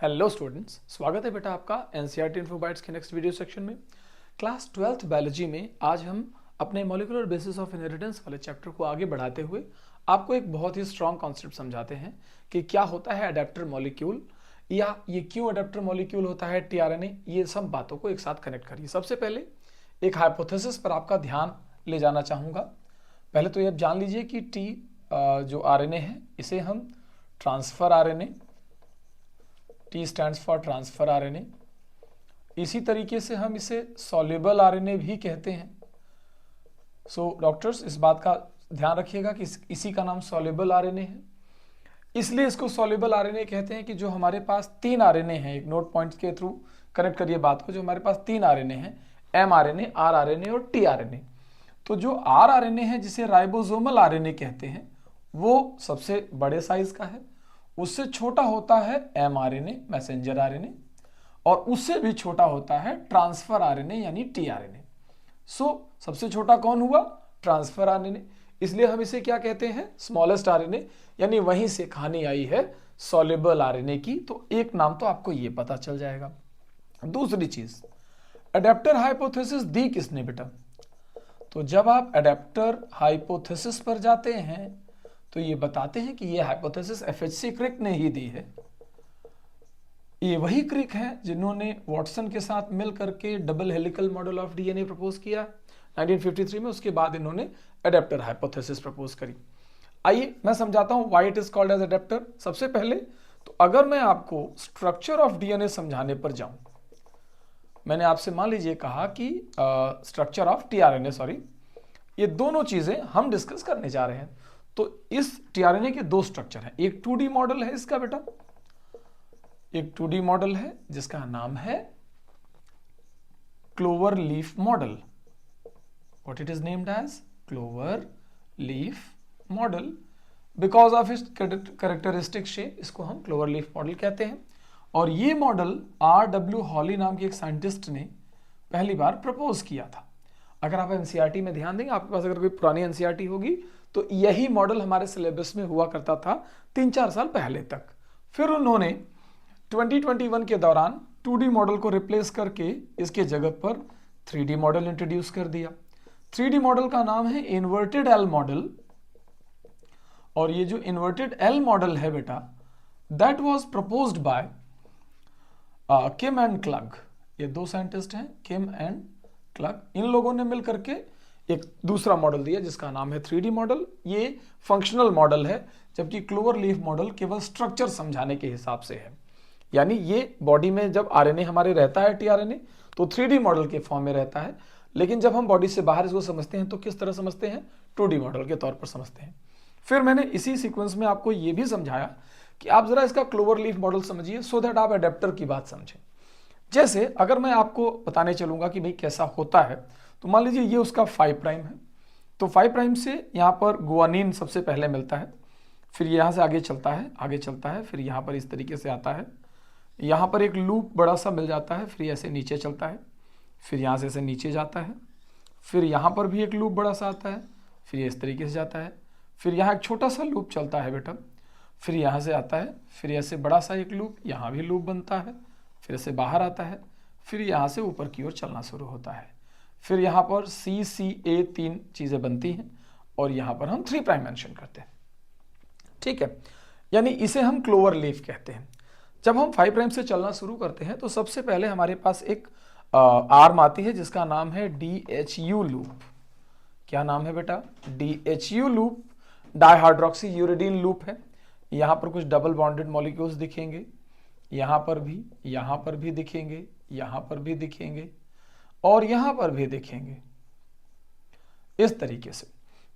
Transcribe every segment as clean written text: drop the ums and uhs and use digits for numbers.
Hello students, स्वागत है बेटा आपका एनसीईआरटी इन्फो बाइट्स के नेक्स्ट वीडियो सेक्शन में। क्लास 12th बायोलॉजी में आज हम अपने मॉलिक्यूलर बेसिस ऑफ इनहेरिटेंस वाले चैप्टर को आगे बढ़ाते हुए आपको एक बहुत ही स्ट्रॉन्ग कॉन्सेप्ट समझाते हैं कि क्या होता है अडेप्टर मॉलिक्यूल या ये क्यों अडेप्टर मॉलिक्यूल होता है टीआरएनए। ये सब बातों को एक साथ कनेक्ट करिए। सबसे पहले एक हाइपोथेसिस पर आपका ध्यान ले जाना चाहूँगा। पहले तो ये आप जान लीजिए कि टी जो आरएनए है इसे हम transfer RNA, T stands for transfer RNA. इसी तरीके से हम इसे सॉल्युबल आरएनए भी कहते हैं। सो डॉक्टर्स इस बात का ध्यान रखिएगा कि इसी का नाम सॉल्युबल आरएनए है। इसलिए इसको सॉल्युबल आरएनए कहते हैं कि जो हमारे पास 3 आरएनए हैं, एक नोट पॉइंट्स के थ्रू कनेक्ट करिए बात को। जो हमारे पास 3 आरएनए हैं, एम आरएनए, आर आरएनए और टी आरएनए। तो जो आर आरएनए है जिसे राइबोसोमल आरएनए कहते हैं वो सबसे बड़े साइज का है। उससे छोटा होता है एम आरएनए, मैसेंजर आरएनए, और उससे भी छोटा होता है ट्रांसफर आरएनए यानी टी आरएनए। सो सबसे छोटा कौन हुआ? Transfer RNA. इसलिए हम इसे क्या कहते हैं? Smallest RNA. यानी वहीं से कहानी आई है सॉल्युबल आरएनए की। तो एक नाम तो आपको ये पता चल जाएगा। दूसरी चीज, अडेप्टर हाइपोथेसिस दी किसने बेटा? तो जब आप अडेप्टर हाइपोथेसिस पर जाते हैं तो ये बताते हैं कि ये हाइपोथेसिस एफएचसी क्रिक ने ही दी है। ये वही क्रिक है जिन्होंने वॉटसन के साथ मिल करके double helical model of DNA propose किया 1953 में। उसके बाद इन्होंने अडेप्टर हाइपोथेसिस प्रपोज करी। आइए मैं समझाता हूं why it is called as adapter. सबसे पहले तो अगर मैं आपको स्ट्रक्चर ऑफ डीएनए समझाने पर जाऊं, मैंने आपसे मान लीजिए कहा कि स्ट्रक्चर ऑफ टीआरएनए, सॉरी, ये दोनों चीजें हम डिस्कस करने जा रहे हैं। तो इस टीआरएनए के दो स्ट्रक्चर हैं। एक 2D मॉडल है इसका बेटा, एक 2D मॉडल है जिसका नाम है clover leaf model. What it is named as clover leaf model because of its characteristic shape. इसको हम क्लोवर लीफ मॉडल कहते हैं। और ये मॉडल R.W. हॉली नाम के एक साइंटिस्ट ने पहली बार प्रपोज किया था। अगर आप एनसीईआरटी में ध्यान देंगे, आपके पास अगर कोई पुरानी एनसीईआरटी होगी तो यही मॉडल हमारे सिलेबस में हुआ करता था 3-4 साल पहले तक। फिर उन्होंने 2021 के दौरान 2D मॉडल को रिप्लेस करके इसके जगह पर 3D मॉडल इंट्रोड्यूस कर दिया। 3D मॉडल का नाम है इन्वर्टेड एल मॉडल। और ये जो इन्वर्टेड एल मॉडल है बेटा, that was proposed by Kim and Clough. ये दो साइंटिस्ट हैं, किम एंड क्लग। इन लोगों ने मिलकर के एक दूसरा मॉडल दिया जिसका नाम है 3D मॉडल। ये फंक्शनल मॉडल है, जबकि क्लोवर लीफ मॉडल केवल स्ट्रक्चर समझाने के हिसाब से है। यानी ये बॉडी में जब आरएनए हमारे रहता है टीआरएनए तो 3D मॉडल के फॉर्म में रहता है, लेकिन जब हम बॉडी से बाहर इसको समझते हैं तो किस तरह समझते हैं? 2D मॉडल के तौर पर समझते हैं। फिर मैंने इसी सीक्वेंस में आपको ये भी समझाया कि आप जरा इसका क्लोवर लीफ मॉडल समझिए सो दैट आप अडेप्टर की बात समझें। जैसे अगर मैं आपको बताने चलूंगा कि भाई कैसा होता है, तो मान लीजिए ये उसका 5 प्राइम है। तो 5 प्राइम से यहाँ पर गुआनिन सबसे पहले मिलता है, फिर यहाँ से आगे चलता है, आगे चलता है, फिर यहाँ पर इस तरीके से आता है, यहाँ पर एक लूप बड़ा सा मिल जाता है, फिर ऐसे नीचे चलता है, फिर यहाँ से ऐसे नीचे जाता है, फिर यहाँ पर भी एक लूप बड़ा सा आता है, फिर ये इस तरीके से जाता है, फिर यहाँ एक छोटा सा लूप चलता है बेटा, फिर यहाँ से आता है, फिर ऐसे बड़ा सा एक लूप, यहाँ भी लूप बनता है, फिर ऐसे बाहर आता है, फिर यहाँ से ऊपर की ओर चलना शुरू होता है, फिर यहाँ पर CCA 3 चीज़ें बनती हैं और यहाँ पर हम 3 प्राइम मेंशन करते हैं। ठीक है, यानी इसे हम क्लोवर लीफ कहते हैं। जब हम 5 प्राइम से चलना शुरू करते हैं तो सबसे पहले हमारे पास एक आर्म आती है जिसका नाम है DHU लूप। क्या नाम है बेटा? DHU loop dihydroxy uridine loop है। यहाँ पर कुछ डबल बॉन्डेड मॉलिक्यूल्स दिखेंगे, यहाँ पर भी, यहाँ पर भी दिखेंगे, यहाँ पर भी दिखेंगे और यहाँ पर भी दिखेंगे, इस तरीके से।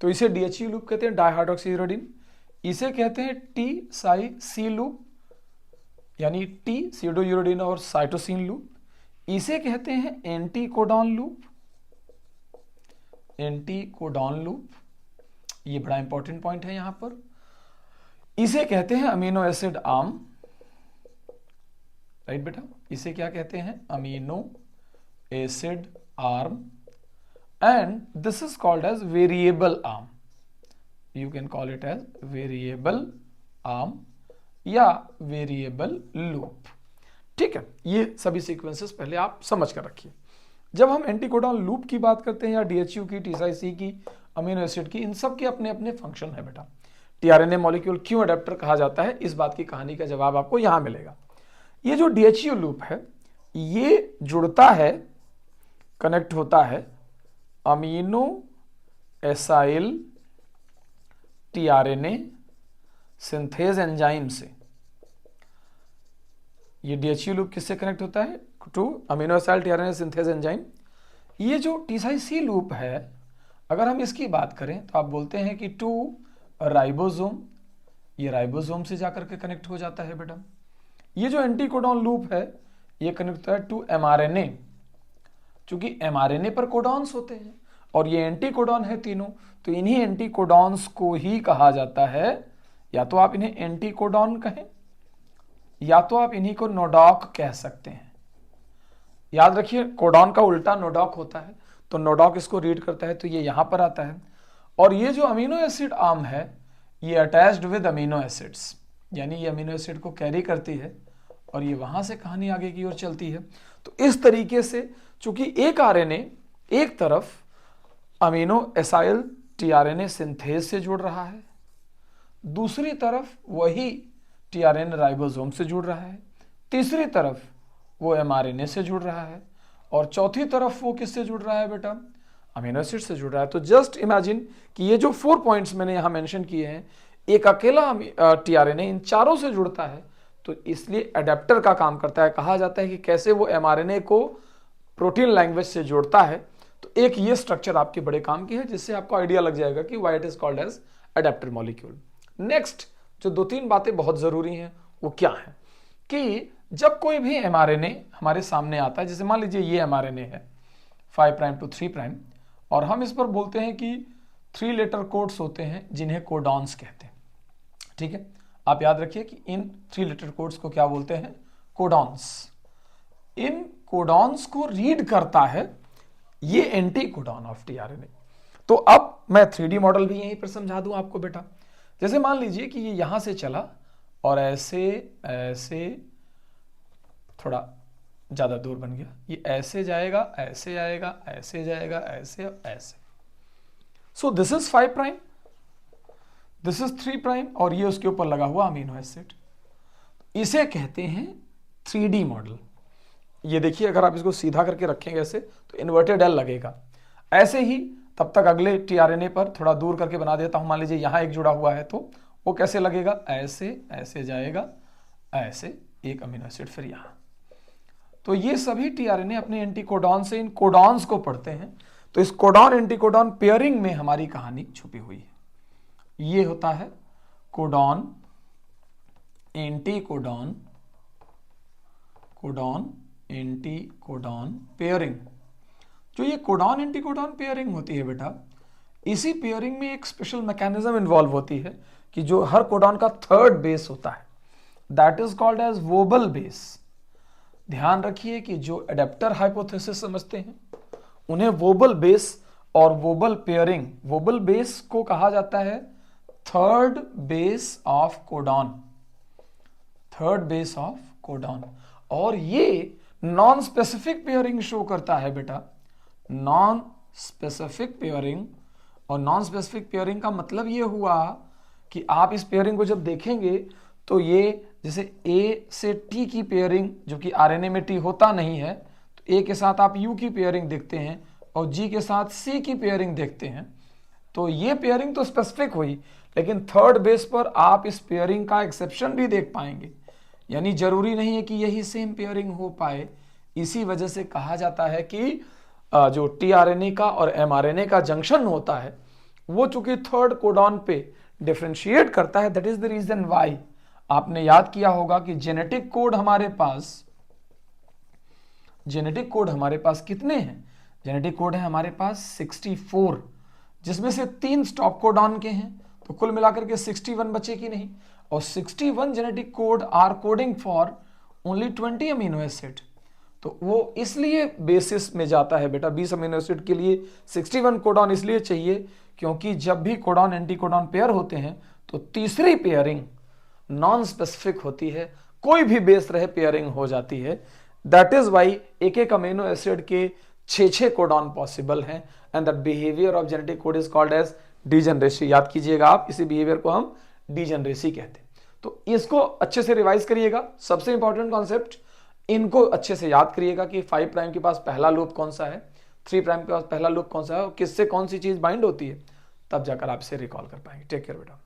तो इसे DHU लूप कहते हैं, डाइहाइड्रोक्सी यूरिडीन। इसे कहते हैं T-Cy-C लूप, यानी T सीडो यूरिडीन और साइटोसिन लूप। इसे कहते हैं anti codon loop, anti codon loop. ये बड़ा इंपॉर्टेंट पॉइंट है यहां पर। इसे कहते हैं अमीनो एसिड आर्म, राइट बेटा? इसे क्या कहते हैं? Amino acid arm. And this is called as variable arm. You can call it as variable arm या वेरिएबल लूप। ठीक है, ये सभी सीक्वेंसेस पहले आप समझ कर रखिए। जब हम एंटीकोडॉन लूप की बात करते हैं या डीएचयू की, टीसाई की, अमीनो एसिड की, इन सब के अपने अपने फंक्शन है बेटा। टीआरएनए मॉलिक्यूल क्यों अडेप्टर कहा जाता है, इस बात की कहानी का जवाब आपको यहां मिलेगा। ये जो डीएचयू लूप है ये जुड़ता है, कनेक्ट होता है amino acyl tRNA synthase enzyme से। ये डीएचयू लूप किससे कनेक्ट होता है? To amino acyl tRNA synthase enzyme. ये जो टीसाई लूप है, अगर हम इसकी बात करें तो आप बोलते हैं कि टू राइबोसोम, ये राइबोसोम से जाकर के कनेक्ट हो जाता है बेटा। ये जो एंटीकोडॉन लूप है ये कनेक्ट होता है टू एमआरएनए, क्योंकि एमआरएनए पर कोडॉन्स होते हैं और ये एंटीकोडॉन है तीनों, तो इन्हीं एंटीकोडॉन्स को ही कहा जाता है, या तो आप इन्हें एंटीकोडॉन कहें या तो आप इन्हीं को नोडॉक कह सकते हैं। याद रखिए कोडॉन का उल्टा नोडॉक होता है, तो नोडॉक इसको रीड करता है तो ये यहां पर आता है। और ये जो अमीनो एसिड आर्म है ये अटैच्ड विद अमीनो एसिड्स, यानी ये अमीनो एसिड को कैरी करती है और ये वहां से कहानी आगे की ओर चलती है। तो इस तरीके से चूंकि एक आरएनए एक तरफ अमीनो एसाइल टीआरएनए सिंथेज से जुड़ रहा है, दूसरी तरफ वही टीआरएनए राइबोसोम से जुड़ रहा है, तीसरी तरफ वो एमआरएनए से जुड़ रहा है और चौथी तरफ वो किससे जुड़ रहा है बेटा? अमीनो एसिड से जुड़ रहा है। तो जस्ट इमेजिन कि ये जो 4 पॉइंट्स मैंने यहां मेंशन किए हैं, एक अकेला टीआरएनए इन चारों से जुड़ता है, तो इसलिए अडेप्टर का काम करता है। कहा जाता है कि कैसे वो एमआरएनए को प्रोटीन लैंग्वेज से जोड़ता है। तो एक ये स्ट्रक्चर आपके बड़े काम की है, जिससे आपको आइडिया लग जाएगा कि why it is called as adapter molecule. Next जो 2-3 बातें बहुत जरूरी हैं वो क्या है कि जब कोई भी एमआरएनए हमारे सामने आता है, जैसे मान लीजिए ये एमआरएनए है 5 प्राइम टू 3 प्राइम, और हम इस पर बोलते हैं कि 3 लेटर कोड्स होते हैं जिन्हें कोडॉन्स कहते हैं। ठीक है, आप याद रखिए कि इन 3 लेटर कोड्स को क्या बोलते हैं? कोडॉन्स। इन कोडॉन्स को रीड करता है ये एंटीकोडॉन ऑफ टीआरएनए। तो अब मैं 3D मॉडल भी यहीं पर समझा दूं आपको बेटा। जैसे मान लीजिए कि ये यहां से चला और ऐसे ऐसे थोड़ा ज्यादा दूर बन गया, ये ऐसे जाएगा, ऐसे आएगा, ऐसे जाएगा, ऐसे और ऐसे। So this is 5 prime, this is 3 prime और ये उसके ऊपर लगा हुआ अमीनो एसिड। इसे कहते हैं 3D मॉडल। ये देखिए अगर आप इसको सीधा करके रखेंगे ऐसे तो इन्वर्टेड एल लगेगा। ऐसे ही तब तक अगले टीआरएनए पर थोड़ा दूर करके बना देता हूं। मान लीजिए यहां एक जुड़ा हुआ है तो वो कैसे लगेगा? ऐसे ऐसे जाएगा, ऐसे एक अमीनो एसिड फिर यहां। तो ये सभी टीआरएनए अपने एंटीकोडॉन से इन कोडॉन्स को पढ़ते हैं। तो इस कोडॉन एंटीकोडॉन पेयरिंग में हमारी कहानी छुपी हुई है। ये होता है codon anticodon, codon anticodon pairing. जो ये कोडॉन एंटीकोडॉन पेयरिंग होती है बेटा, इसी पेयरिंग में एक स्पेशल मैकेनिज्म इन्वॉल्व होती है कि जो हर कोडॉन का 3rd बेस होता है, that is called as wobble base. ध्यान रखिए कि जो एडेप्टर हाइपोथेसिस समझते हैं उन्हें वोबल बेस और वोबल पेयरिंग, वोबल बेस को कहा जाता है 3rd base of codon, 3rd base of codon. और ये नॉन स्पेसिफिक पेयरिंग शो करता है बेटा, नॉन स्पेसिफिक पेयरिंग। और नॉन स्पेसिफिक पेयरिंग का मतलब ये हुआ कि आप इस पेयरिंग को जब देखेंगे तो ये जैसे ए से टी की पेयरिंग, जो कि आरएनए में टी होता नहीं है, तो ए के साथ आप यू की पेयरिंग देखते हैं और जी के साथ सी की पेयरिंग देखते हैं। तो ये पेयरिंग तो स्पेसिफिक हुई, लेकिन 3rd बेस पर आप इस पेयरिंग का एक्सेप्शन भी देख पाएंगे, यानी जरूरी नहीं है कि यही सेम पेयरिंग हो पाए। इसी वजह से कहा जाता है कि जो टीआरएनए का और एमआरएनए का जंक्शन होता है वो चूंकि 3rd कोडॉन पे डिफरेंशिएट करता है, that is the reason why. आपने याद किया होगा कि जेनेटिक कोड हमारे पास कितने हैं? जेनेटिक कोड है हमारे पास 64, जिसमें से 3 स्टॉप कोडॉन के हैं, तो कुल मिलाकर के 61 बचे कि नहीं। और 61 genetic code are coding for only 20 amino acid. तो वो इसलिए बेसिस में जाता है बेटा 20 अमीनो एसिड के लिए 61 कोडॉन इसलिए चाहिए क्योंकि जब भी कोडॉन एंटीकोडॉन पेयर होते हैं तो तीसरी पेयरिंग नॉन स्पेसिफिक होती है, कोई भी बेस रहे पेयरिंग हो जाती है। दैट इज वाई एक एक अमीनो एसिड के 6 कोडॉन पॉसिबल हैं and that behaviour of genetic code is called as degeneracy. याद कीजिएगा आप, इसी बिहेवियर को हम डीजेनरेसी कहते हैं। तो इसको अच्छे से रिवाइज करिएगा, सबसे इंपॉर्टेंट कॉन्सेप्ट इनको अच्छे से याद करिएगा कि 5 प्राइम के पास पहला लूप कौन सा है, 3 प्राइम के पास पहला लूप कौन सा है और किससे कौन सी चीज बाइंड होती है, तब जाकर आप इसे रिकॉल कर पाएंगे। टेक केयर बेटा।